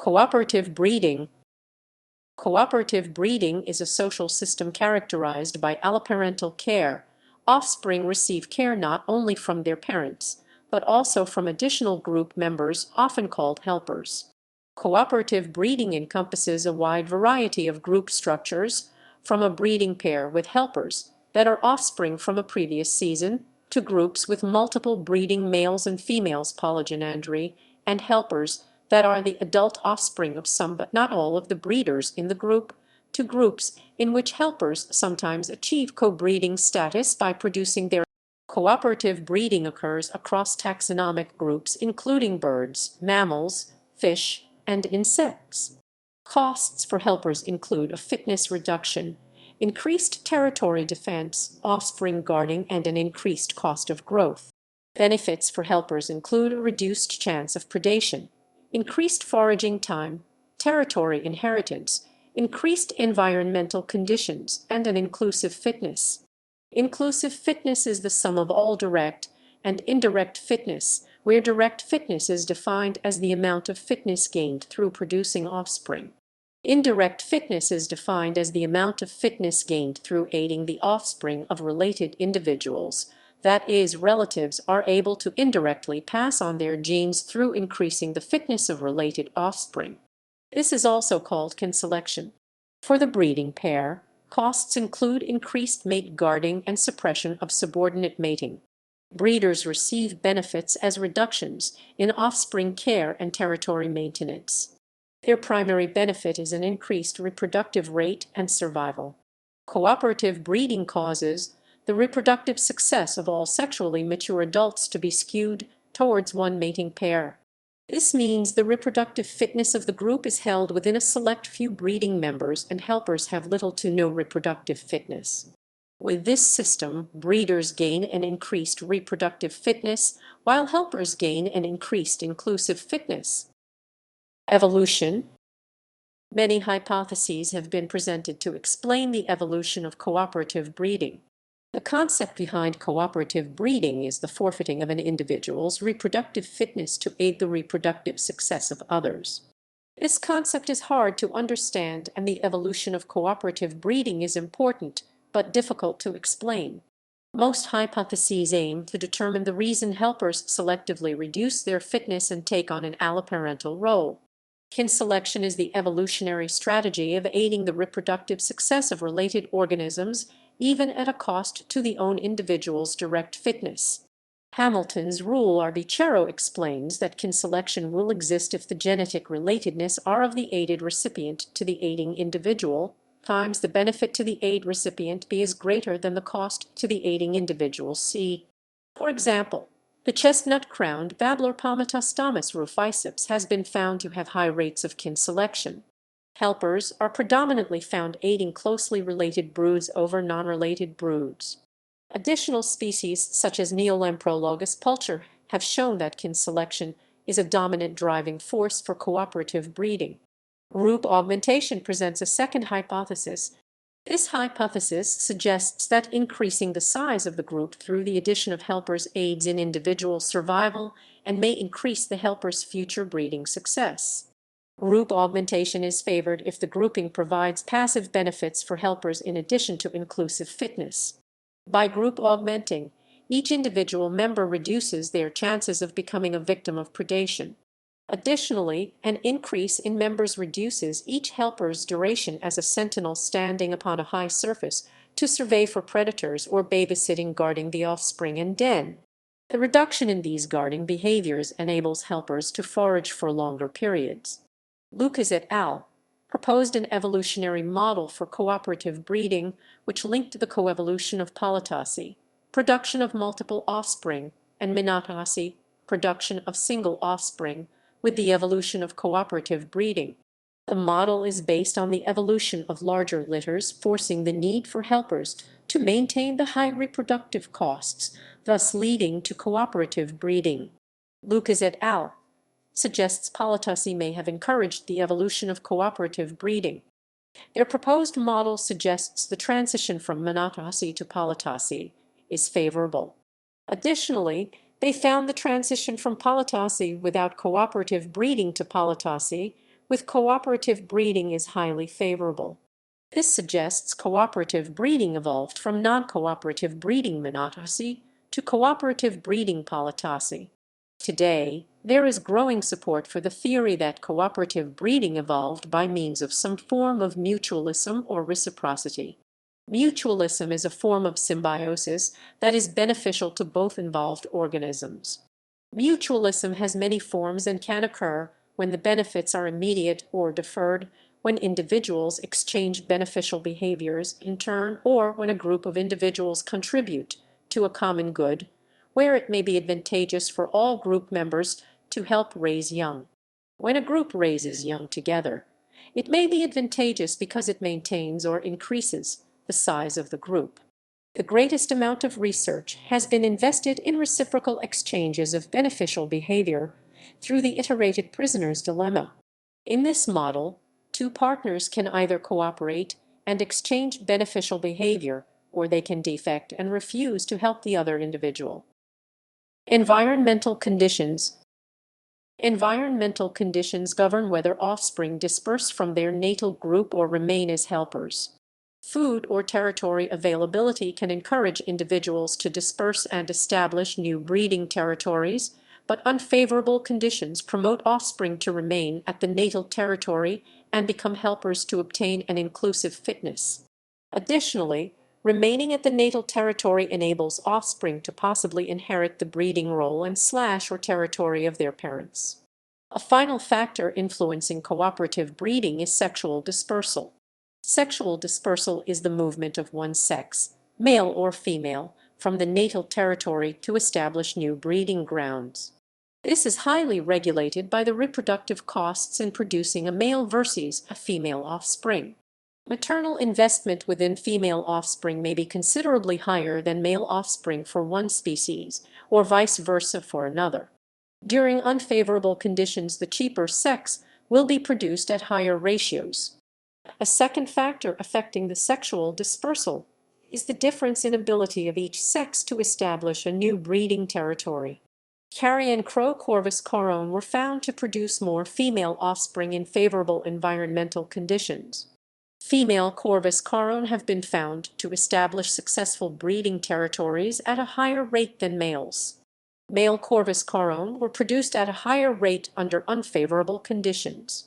Cooperative breeding. Cooperative breeding is a social system characterized by alloparental care. Offspring receive care not only from their parents, but also from additional group members, often called helpers. Cooperative breeding encompasses a wide variety of group structures, from a breeding pair with helpers that are offspring from a previous season, to groups with multiple breeding males and females, polygynandry, and helpers that are the adult offspring of some but not all of the breeders in the group, to groups in which helpers sometimes achieve co-breeding status by producing their. Cooperative breeding occurs across taxonomic groups including birds, mammals, fish, and insects. Costs for helpers include a fitness reduction, increased territory defense, offspring guarding, and an increased cost of growth. Benefits for helpers include a reduced chance of predation, increased foraging time, territory inheritance, increased environmental conditions, and an inclusive fitness. Inclusive fitness is the sum of all direct and indirect fitness, where direct fitness is defined as the amount of fitness gained through producing offspring. Indirect fitness is defined as the amount of fitness gained through aiding the offspring of related individuals. That is, relatives are able to indirectly pass on their genes through increasing the fitness of related offspring. This is also called kin selection. For the breeding pair, costs include increased mate guarding and suppression of subordinate mating. Breeders receive benefits as reductions in offspring care and territory maintenance. Their primary benefit is an increased reproductive rate and survival. Cooperative breeding causes the reproductive success of all sexually mature adults to be skewed towards one mating pair. This means the reproductive fitness of the group is held within a select few breeding members, and helpers have little to no reproductive fitness. With this system, breeders gain an increased reproductive fitness, while helpers gain an increased inclusive fitness. Evolution. Many hypotheses have been presented to explain the evolution of cooperative breeding. The concept behind cooperative breeding is the forfeiting of an individual's reproductive fitness to aid the reproductive success of others. This concept is hard to understand, and the evolution of cooperative breeding is important, but difficult to explain. Most hypotheses aim to determine the reason helpers selectively reduce their fitness and take on an alloparental role. Kin selection is the evolutionary strategy of aiding the reproductive success of related organisms, even at a cost to the own individual's direct fitness. Hamilton's rule arbitrio explains that kin selection will exist if the genetic relatedness R of the aided recipient to the aiding individual times the benefit to the aid recipient B is greater than the cost to the aiding individual C. For example, the chestnut-crowned babbler Palmatostomus ruficeps has been found to have high rates of kin selection. Helpers are predominantly found aiding closely related broods over non-related broods. Additional species such as Neolemprologus pulcher have shown that kin selection is a dominant driving force for cooperative breeding. Group augmentation presents a second hypothesis. This hypothesis suggests that increasing the size of the group through the addition of helpers aids in individual survival and may increase the helper's future breeding success. Group augmentation is favored if the grouping provides passive benefits for helpers in addition to inclusive fitness. By group augmenting, each individual member reduces their chances of becoming a victim of predation. Additionally, an increase in members reduces each helper's duration as a sentinel standing upon a high surface to survey for predators or babysitting guarding the offspring and den. The reduction in these guarding behaviors enables helpers to forage for longer periods. Lucas et al. Proposed an evolutionary model for cooperative breeding which linked the coevolution of polytosy, production of multiple offspring, and monotosy, production of single offspring, with the evolution of cooperative breeding. The model is based on the evolution of larger litters forcing the need for helpers to maintain the high reproductive costs, thus leading to cooperative breeding. Lucas et al. Suggests polytosy may have encouraged the evolution of cooperative breeding. Their proposed model suggests the transition from monotosy to polytosy is favorable. Additionally, they found the transition from polytosy without cooperative breeding to polytosy with cooperative breeding is highly favorable. This suggests cooperative breeding evolved from non-cooperative breeding monophyly to cooperative breeding polyphyly. Today, there is growing support for the theory that cooperative breeding evolved by means of some form of mutualism or reciprocity. Mutualism is a form of symbiosis that is beneficial to both involved organisms. Mutualism has many forms and can occur when the benefits are immediate or deferred, when individuals exchange beneficial behaviors in turn, or when a group of individuals contribute to a common good, where it may be advantageous for all group members to help raise young. When a group raises young together, it may be advantageous because it maintains or increases the size of the group. The greatest amount of research has been invested in reciprocal exchanges of beneficial behavior through the iterated prisoner's dilemma. In this model, two partners can either cooperate and exchange beneficial behavior, or they can defect and refuse to help the other individual. Environmental conditions. Environmental conditions govern whether offspring disperse from their natal group or remain as helpers. Food or territory availability can encourage individuals to disperse and establish new breeding territories, but unfavorable conditions promote offspring to remain at the natal territory and become helpers to obtain an inclusive fitness. Additionally, remaining at the natal territory enables offspring to possibly inherit the breeding role and/or territory of their parents. A final factor influencing cooperative breeding is sexual dispersal. Sexual dispersal is the movement of one sex, male or female, from the natal territory to establish new breeding grounds. This is highly regulated by the reproductive costs in producing a male versus a female offspring. Maternal investment within female offspring may be considerably higher than male offspring for one species, or vice versa for another. During unfavorable conditions, the cheaper sex will be produced at higher ratios. A second factor affecting the sexual dispersal is the difference in ability of each sex to establish a new breeding territory. Carrion crow Corvus coron were found to produce more female offspring in favorable environmental conditions. Female Corvus coron have been found to establish successful breeding territories at a higher rate than males. Male Corvus coron were produced at a higher rate under unfavorable conditions.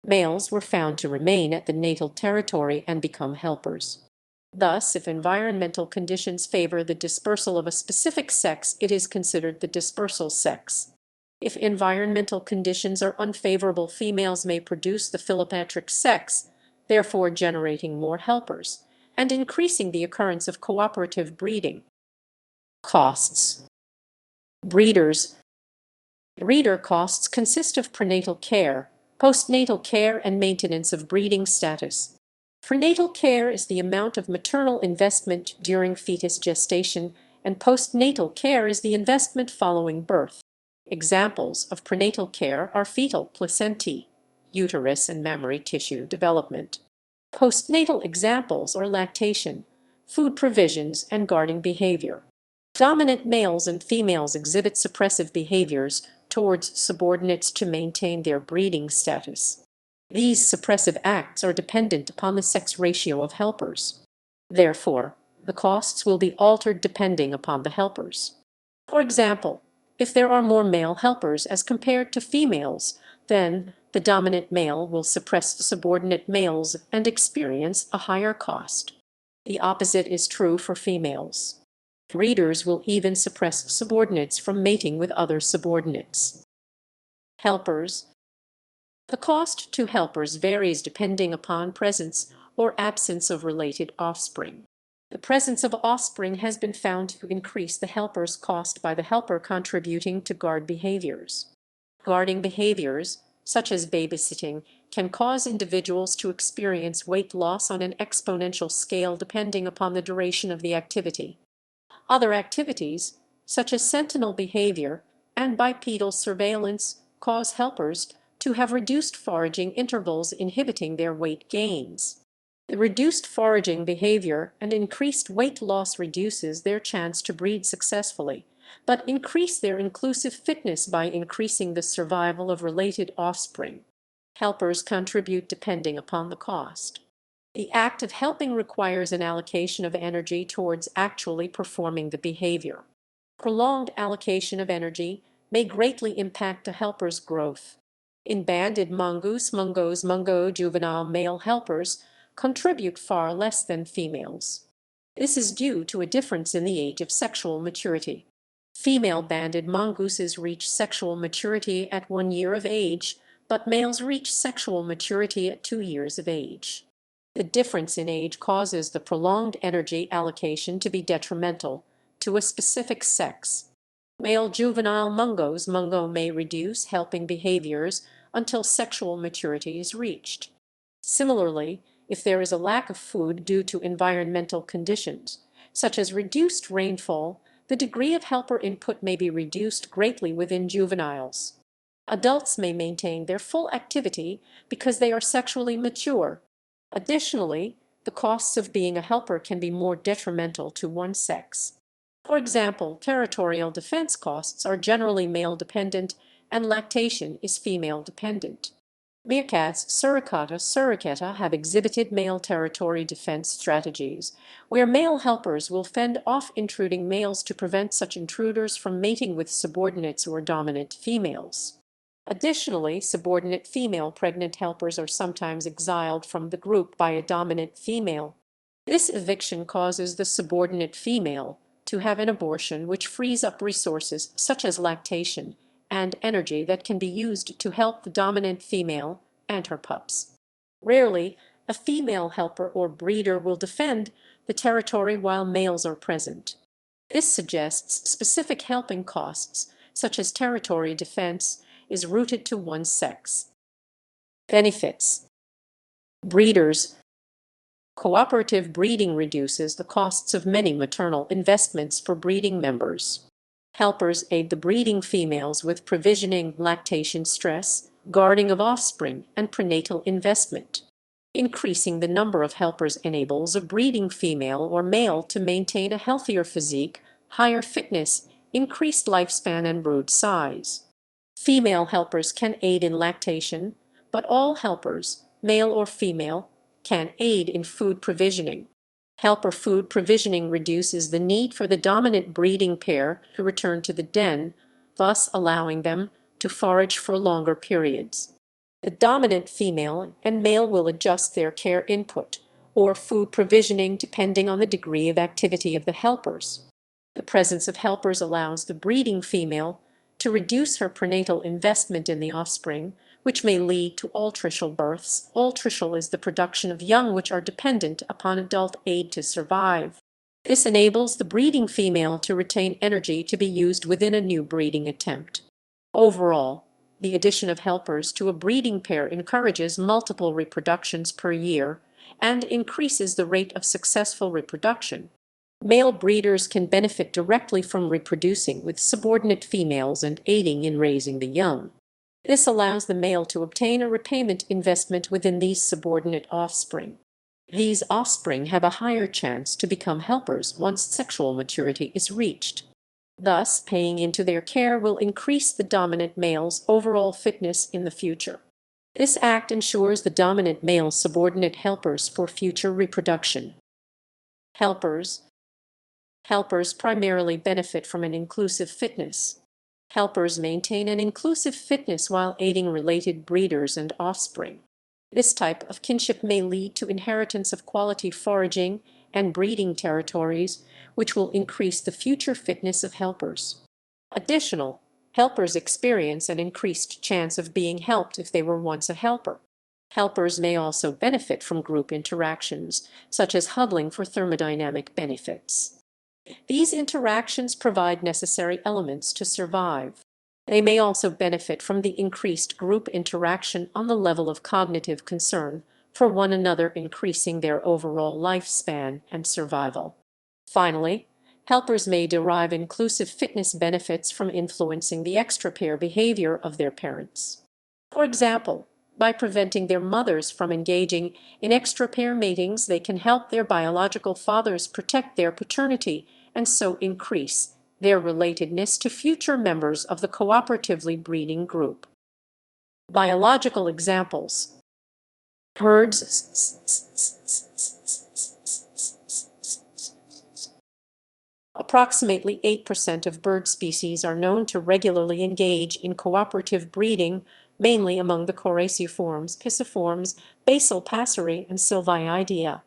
Males were found to remain at the natal territory and become helpers. Thus, if environmental conditions favor the dispersal of a specific sex, it is considered the dispersal sex. If environmental conditions are unfavorable, females may produce the philopatric sex, therefore generating more helpers and increasing the occurrence of cooperative breeding. Costs. Breeders. Breeder costs consist of prenatal care, postnatal care, and maintenance of breeding status. Prenatal care is the amount of maternal investment during fetus gestation, and postnatal care is the investment following birth. Examples of prenatal care are fetal placentae, uterus and mammary tissue development. Postnatal examples are lactation, food provisions, and guarding behavior. Dominant males and females exhibit suppressive behaviors towards subordinates to maintain their breeding status. These suppressive acts are dependent upon the sex ratio of helpers. Therefore, the costs will be altered depending upon the helpers. For example, if there are more male helpers as compared to females, then the dominant male will suppress the subordinate males and experience a higher cost. The opposite is true for females. Breeders will even suppress subordinates from mating with other subordinates. Helpers. The cost to helpers varies depending upon presence or absence of related offspring. The presence of offspring has been found to increase the helper's cost by the helper contributing to guard behaviors. Guarding behaviors, such as babysitting, can cause individuals to experience weight loss on an exponential scale depending upon the duration of the activity. Other activities, such as sentinel behavior and bipedal surveillance, cause helpers to have reduced foraging intervals, inhibiting their weight gains. The reduced foraging behavior and increased weight loss reduces their chance to breed successfully, but increase their inclusive fitness by increasing the survival of related offspring. Helpers contribute depending upon the cost. The act of helping requires an allocation of energy towards actually performing the behavior. Prolonged allocation of energy may greatly impact a helper's growth. In banded mongoose, mungo juvenile male helpers contribute far less than females. This is due to a difference in the age of sexual maturity. Female banded mongooses reach sexual maturity at 1 year of age, but males reach sexual maturity at 2 years of age. The difference in age causes the prolonged energy allocation to be detrimental to a specific sex. Male juvenile mungo may reduce helping behaviors until sexual maturity is reached. Similarly, if there is a lack of food due to environmental conditions, such as reduced rainfall, the degree of helper input may be reduced greatly within juveniles. Adults may maintain their full activity because they are sexually mature. Additionally, the costs of being a helper can be more detrimental to one sex. For example, territorial defense costs are generally male-dependent and lactation is female-dependent. Meerkats suricata have exhibited male territory defense strategies, where male helpers will fend off intruding males to prevent such intruders from mating with subordinates or dominant females. Additionally, subordinate female pregnant helpers are sometimes exiled from the group by a dominant female. This eviction causes the subordinate female to have an abortion, which frees up resources such as lactation and energy that can be used to help the dominant female and her pups. Rarely, a female helper or breeder will defend the territory while males are present. This suggests specific helping costs, such as territory defense, is rooted to one sex. Benefits. Breeders. Cooperative breeding reduces the costs of many maternal investments for breeding members. Helpers aid the breeding females with provisioning, lactation stress, guarding of offspring, and prenatal investment. Increasing the number of helpers enables a breeding female or male to maintain a healthier physique, higher fitness, increased lifespan, and brood size. Female helpers can aid in lactation, but all helpers, male or female, can aid in food provisioning. Helper food provisioning reduces the need for the dominant breeding pair to return to the den, thus allowing them to forage for longer periods. The dominant female and male will adjust their care input or food provisioning depending on the degree of activity of the helpers. The presence of helpers allows the breeding female to reduce her prenatal investment in the offspring, which may lead to altricial births. Altricial is the production of young which are dependent upon adult aid to survive. This enables the breeding female to retain energy to be used within a new breeding attempt. Overall, the addition of helpers to a breeding pair encourages multiple reproductions per year and increases the rate of successful reproduction. Male breeders can benefit directly from reproducing with subordinate females and aiding in raising the young. This allows the male to obtain a repayment investment within these subordinate offspring. These offspring have a higher chance to become helpers once sexual maturity is reached. Thus, paying into their care will increase the dominant male's overall fitness in the future. This act ensures the dominant male subordinate helpers for future reproduction. Helpers primarily benefit from an inclusive fitness. Helpers maintain an inclusive fitness while aiding related breeders and offspring. This type of kinship may lead to inheritance of quality foraging and breeding territories, which will increase the future fitness of helpers. Additional, helpers experience an increased chance of being helped if they were once a helper. Helpers may also benefit from group interactions, such as huddling for thermodynamic benefits. These interactions provide necessary elements to survive. They may also benefit from the increased group interaction on the level of cognitive concern for one another, increasing their overall lifespan and survival. Finally, helpers may derive inclusive fitness benefits from influencing the extra-pair behavior of their parents. For example, by preventing their mothers from engaging in extra-pair matings, they can help their biological fathers protect their paternity and so increase their relatedness to future members of the cooperatively breeding group. Biological examples. Birds. Approximately 8% of bird species are known to regularly engage in cooperative breeding, mainly among the Coraciiforms, Pisciforms, basal passerii, and Sylviidea.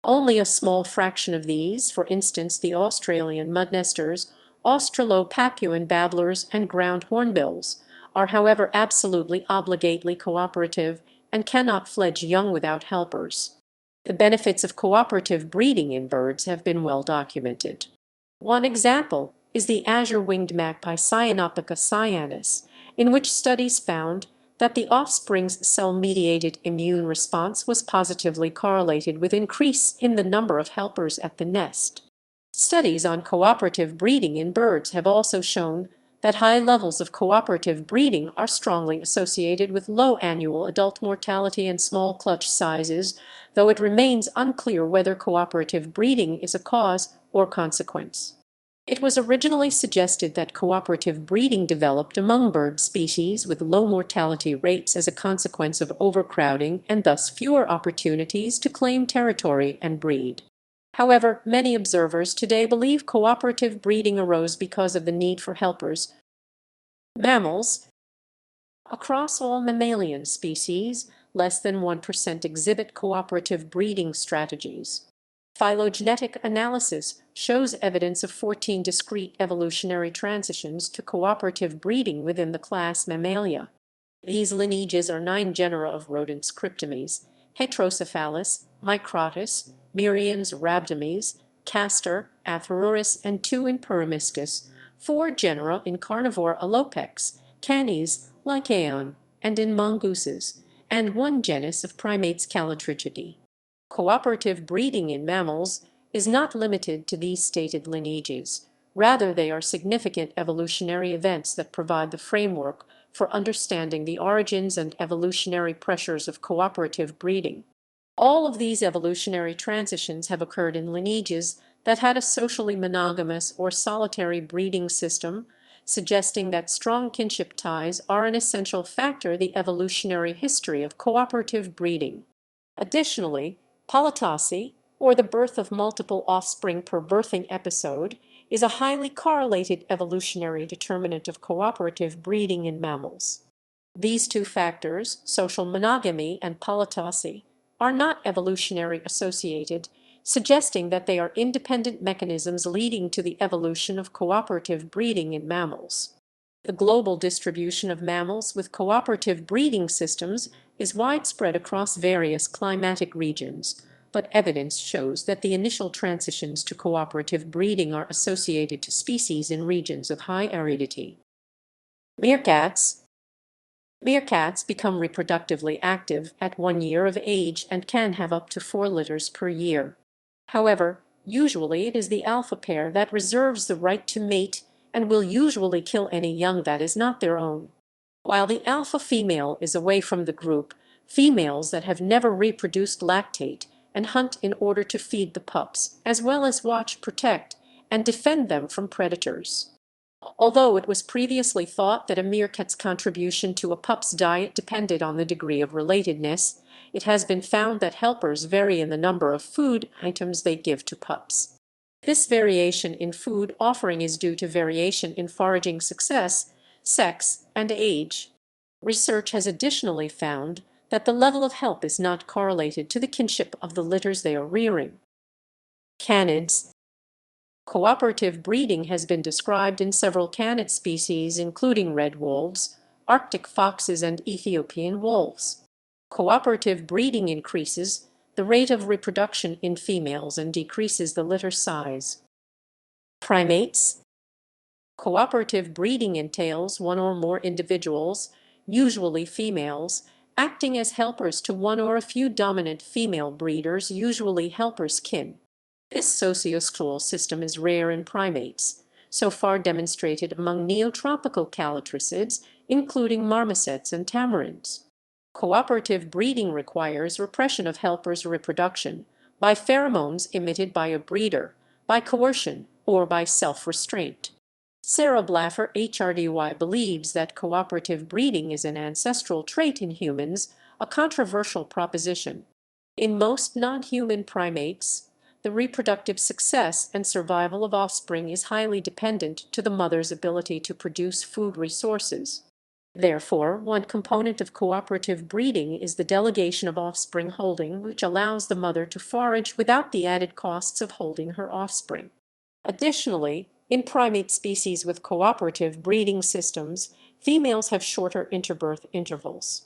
Only a small fraction of these, for instance the Australian mudnesters, Australopapuan babblers, and ground hornbills, are however absolutely obligately cooperative and cannot fledge young without helpers. The benefits of cooperative breeding in birds have been well documented. One example is the azure-winged magpie Cyanopica cyanus, in which studies found that the offspring's cell-mediated immune response was positively correlated with increase in the number of helpers at the nest. Studies on cooperative breeding in birds have also shown that high levels of cooperative breeding are strongly associated with low annual adult mortality and small clutch sizes, though it remains unclear whether cooperative breeding is a cause or consequence. It was originally suggested that cooperative breeding developed among bird species with low mortality rates as a consequence of overcrowding and thus fewer opportunities to claim territory and breed. However, many observers today believe cooperative breeding arose because of the need for helpers. Mammals. Across all mammalian species, less than 1% exhibit cooperative breeding strategies. Phylogenetic analysis shows evidence of 14 discrete evolutionary transitions to cooperative breeding within the class Mammalia. These lineages are 9 genera of rodents Cryptomys, Heterocephalus, Microtus, Murians, Rhabdomys, Castor, Atherourus, and 2 in Peromyscus, 4 genera in carnivore Alopex, Canis, Lycaon, and in mongooses, and 1 genus of primates Callitrichidae. Cooperative breeding in mammals is not limited to these stated lineages. Rather, they are significant evolutionary events that provide the framework for understanding the origins and evolutionary pressures of cooperative breeding. All of these evolutionary transitions have occurred in lineages that had a socially monogamous or solitary breeding system, suggesting that strong kinship ties are an essential factor in the evolutionary history of cooperative breeding. Additionally, polytosy, or the birth of multiple offspring per birthing episode, is a highly correlated evolutionary determinant of cooperative breeding in mammals. These two factors, social monogamy and polytosy, are not evolutionary associated, suggesting that they are independent mechanisms leading to the evolution of cooperative breeding in mammals. The global distribution of mammals with cooperative breeding systems is widespread across various climatic regions, but evidence shows that the initial transitions to cooperative breeding are associated to species in regions of high aridity. Meerkats. Meerkats become reproductively active at 1 year of age and can have up to 4 litters per year. However, usually it is the alpha pair that reserves the right to mate and will usually kill any young that is not their own. While the alpha female is away from the group, females that have never reproduced lactate and hunt in order to feed the pups, as well as watch, protect, and defend them from predators. Although it was previously thought that a meerkat's contribution to a pup's diet depended on the degree of relatedness, it has been found that helpers vary in the number of food items they give to pups. This variation in food offering is due to variation in foraging success, sex, and age. Research has additionally found that the level of help is not correlated to the kinship of the litters they are rearing. Canids. Cooperative breeding has been described in several canid species, including red wolves, Arctic foxes, and Ethiopian wolves. Cooperative breeding increases the rate of reproduction in females and decreases the litter size. Primates. Cooperative breeding entails 1 or more individuals, usually females, acting as helpers to 1 or a few dominant female breeders, usually helpers kin. This sociosexual system is rare in primates, so far demonstrated among neotropical callitrichids, including marmosets and tamarins. Cooperative breeding requires repression of helpers' reproduction by pheromones emitted by a breeder, by coercion, or by self-restraint. Sarah Blaffer, HRDY, believes that cooperative breeding is an ancestral trait in humans, a controversial proposition. In most non-human primates, the reproductive success and survival of offspring is highly dependent to the mother's ability to produce food resources. Therefore, one component of cooperative breeding is the delegation of offspring holding, which allows the mother to forage without the added costs of holding her offspring. Additionally, in primate species with cooperative breeding systems, females have shorter interbirth intervals.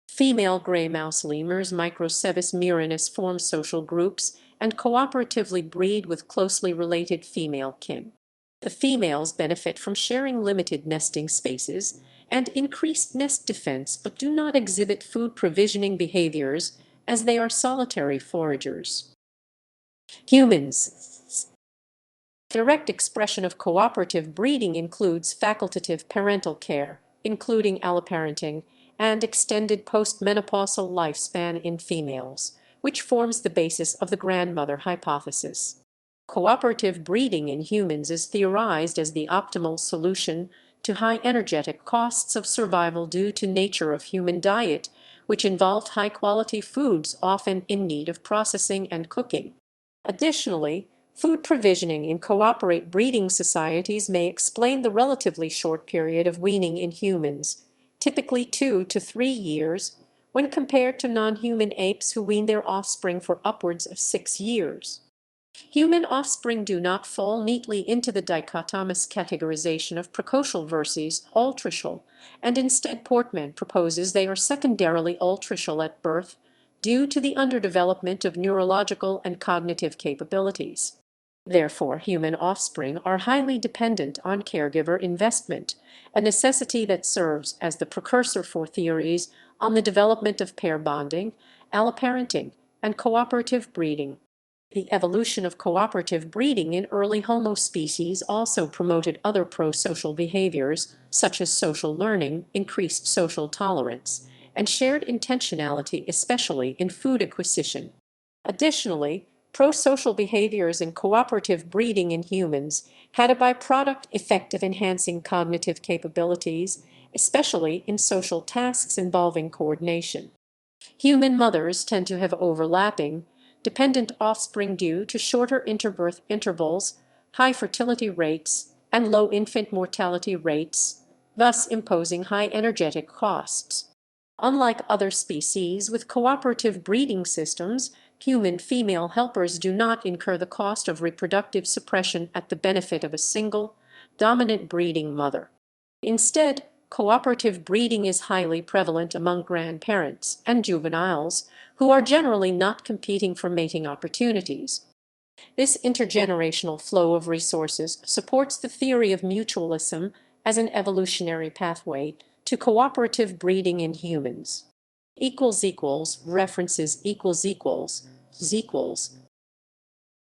Female gray mouse lemurs, Microcebus murinus, form social groups and cooperatively breed with closely related female kin. The females benefit from sharing limited nesting spaces and increased nest defense, but do not exhibit food provisioning behaviors as they are solitary foragers. Humans. Direct expression of cooperative breeding includes facultative parental care, including alloparenting, and extended postmenopausal lifespan in females, which forms the basis of the grandmother hypothesis. Cooperative breeding in humans is theorized as the optimal solution to high energetic costs of survival due to nature of human diet, which involved high-quality foods often in need of processing and cooking. Additionally, food provisioning in cooperate breeding societies may explain the relatively short period of weaning in humans, typically 2 to 3 years, when compared to non-human apes who wean their offspring for upwards of 6 years. Human offspring do not fall neatly into the dichotomous categorization of precocial versus ultricial, and instead Portman proposes they are secondarily ultricial at birth due to the underdevelopment of neurological and cognitive capabilities. Therefore, human offspring are highly dependent on caregiver investment, a necessity that serves as the precursor for theories on the development of pair bonding, alloparenting, and cooperative breeding. The evolution of cooperative breeding in early Homo species also promoted other pro-social behaviors, such as social learning, increased social tolerance, and shared intentionality, especially in food acquisition. Additionally, pro-social behaviors in cooperative breeding in humans had a byproduct effect of enhancing cognitive capabilities, especially in social tasks involving coordination. Human mothers tend to have overlapping, dependent offspring due to shorter interbirth intervals, high fertility rates, and low infant mortality rates, thus imposing high energetic costs. Unlike other species with cooperative breeding systems, human female helpers do not incur the cost of reproductive suppression at the benefit of a single, dominant breeding mother. Instead, cooperative breeding is highly prevalent among grandparents and juveniles, who are generally not competing for mating opportunities. This intergenerational flow of resources supports the theory of mutualism as an evolutionary pathway to cooperative breeding in humans. References equals